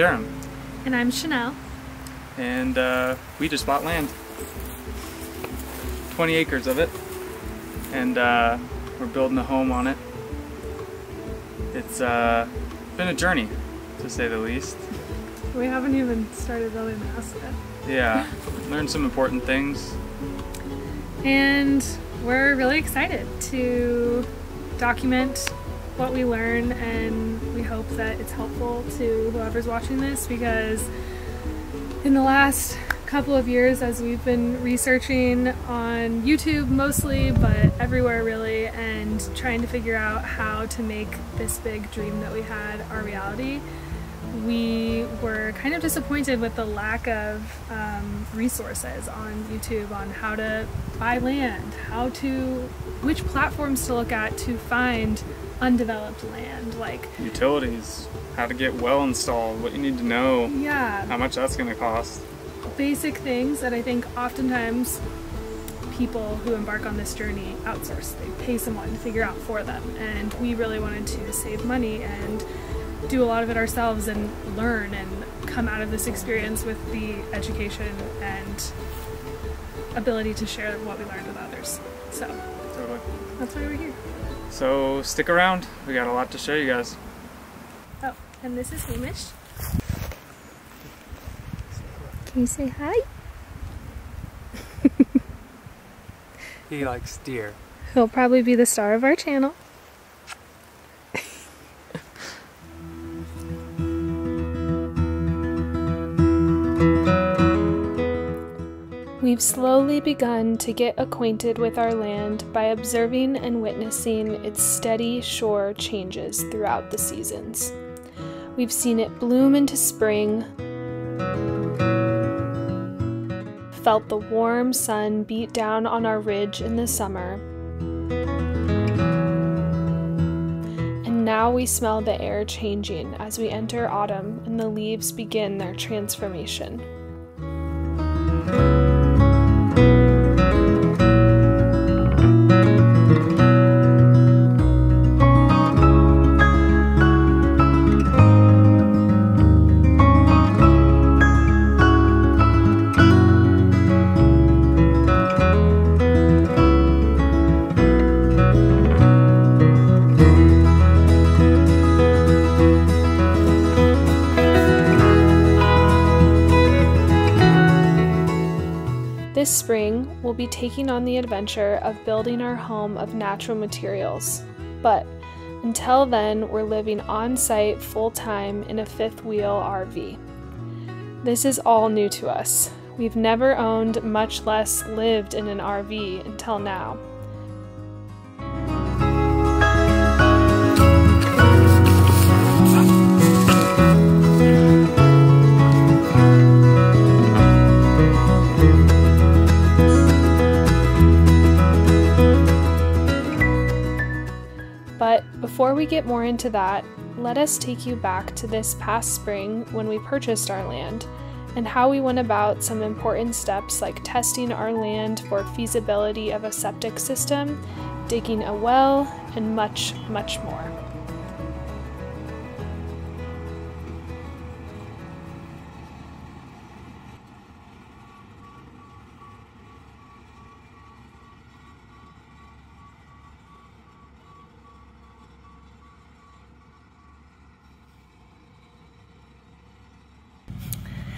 Jerem. And I'm Chanel. And we just bought land. 20 acres of it. And we're building a home on it. It's been a journey, to say the least. We haven't even started building the house yet. Yeah, learned some important things. And we're really excited to document what we learn, and we hope that it's helpful to whoever's watching this, because in the last couple of years, as we've been researching on YouTube mostly, but everywhere really, and trying to figure out how to make this big dream that we had our reality, we were kind of disappointed with the lack of resources on YouTube on how to buy land, which platforms to look at to find undeveloped land, like utilities, how to get well installed, what you need to know, yeah, how much that's going to cost. Basic things that I think oftentimes people who embark on this journey outsource. They pay someone to figure out for them, and we really wanted to save money and do a lot of it ourselves and learn and come out of this experience with the education and ability to share what we learned with others. So totally, that's why we're here. So stick around, we got a lot to show you guys. Oh, and this is Hamish. Can you say hi? He likes deer. He'll probably be the star of our channel. We've slowly begun to get acquainted with our land by observing and witnessing its steady shore changes throughout the seasons. We've seen it bloom into spring, felt the warm sun beat down on our ridge in the summer, and now we smell the air changing as we enter autumn and the leaves begin their transformation. This spring, we'll be taking on the adventure of building our home of natural materials. But until then, we're living on-site full-time in a fifth-wheel RV. This is all new to us. We've never owned, much less lived in an RV until now. But before we get more into that, let us take you back to this past spring when we purchased our land, and how we went about some important steps like testing our land for feasibility of a septic system, digging a well, and much, much more.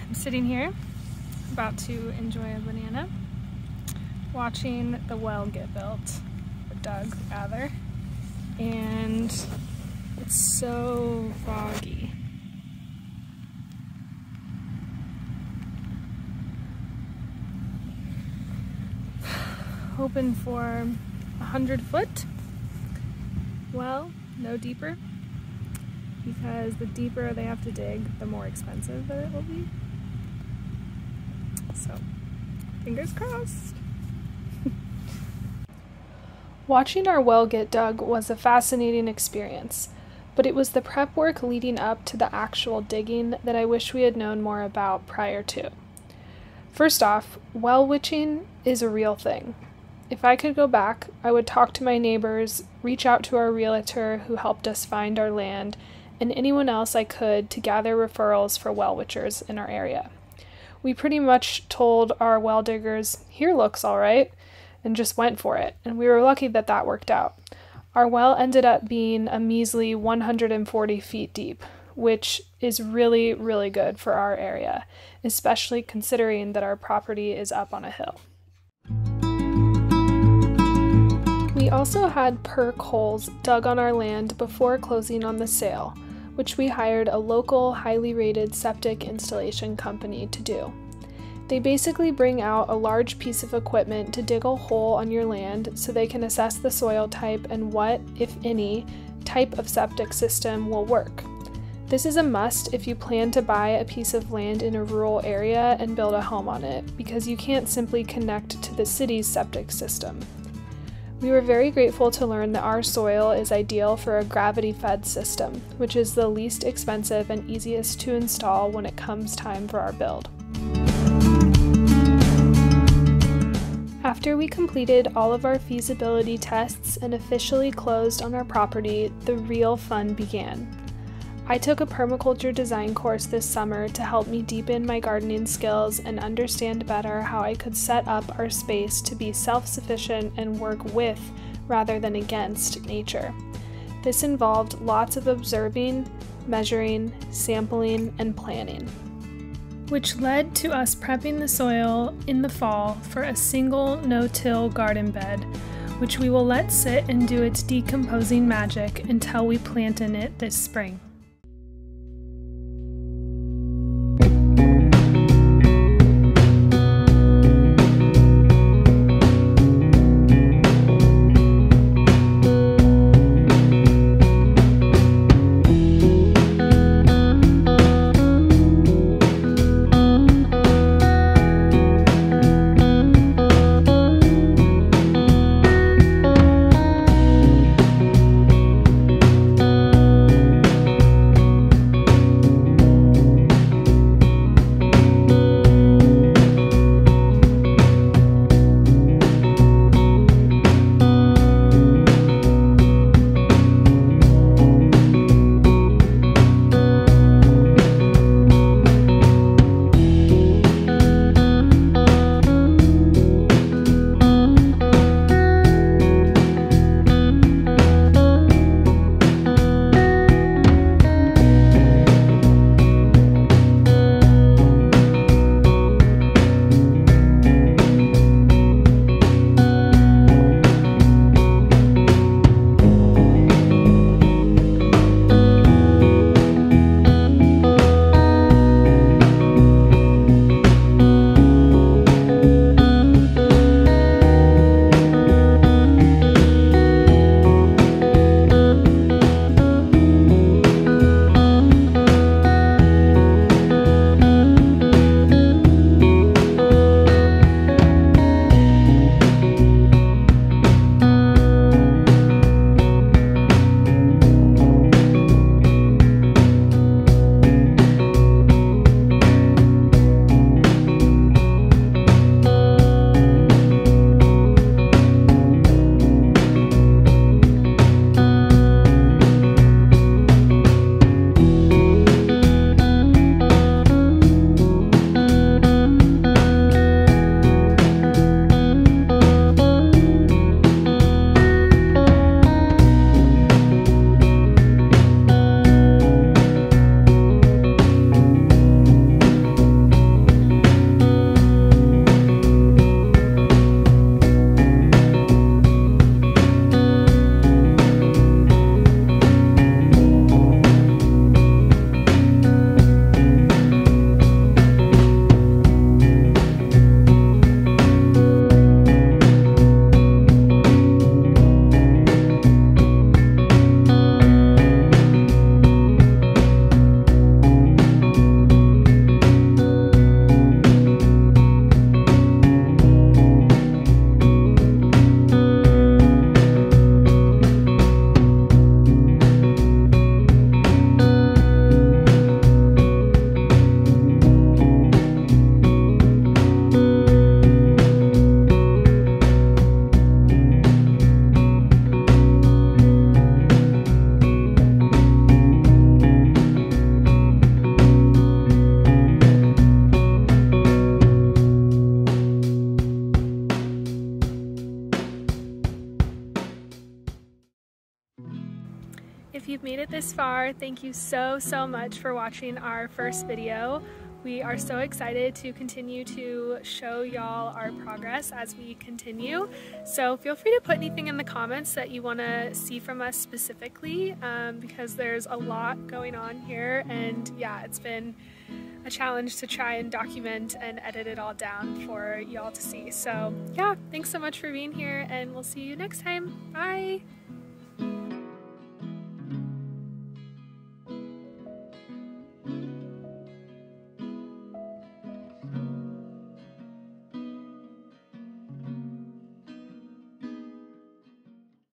I'm sitting here, about to enjoy a banana, watching the well get built, or dug rather, and it's so foggy. Hoping for 100-foot well, no deeper, because the deeper they have to dig, the more expensive that it will be. So, fingers crossed. Watching our well get dug was a fascinating experience, but it was the prep work leading up to the actual digging that I wish we had known more about prior to. First off, well witching is a real thing. If I could go back, I would talk to my neighbors, reach out to our realtor who helped us find our land, and anyone else I could to gather referrals for well witchers in our area. We pretty much told our well diggers, "Here looks all right," and just went for it, and we were lucky that that worked out. Our well ended up being a measly 140 feet deep, which is really, really good for our area, especially considering that our property is up on a hill. We also had perk holes dug on our land before closing on the sale, which we hired a local, highly rated septic installation company to do. They basically bring out a large piece of equipment to dig a hole on your land so they can assess the soil type and what, if any, type of septic system will work. This is a must if you plan to buy a piece of land in a rural area and build a home on it, because you can't simply connect to the city's septic system. We were very grateful to learn that our soil is ideal for a gravity-fed system, which is the least expensive and easiest to install when it comes time for our build. After we completed all of our feasibility tests and officially closed on our property, the real fun began. I took a permaculture design course this summer to help me deepen my gardening skills and understand better how I could set up our space to be self-sufficient and work with, rather than against, nature. This involved lots of observing, measuring, sampling, and planning, which led to us prepping the soil in the fall for a single no-till garden bed, which we will let sit and do its decomposing magic until we plant in it this spring. If you've made it this far, thank you so much for watching our first video. We are so excited to continue to show y'all our progress as we continue. So feel free to put anything in the comments that you want to see from us specifically, because there's a lot going on here, and yeah, it's been a challenge to try and document and edit it all down for y'all to see. So yeah, thanks so much for being here, and we'll see you next time. Bye!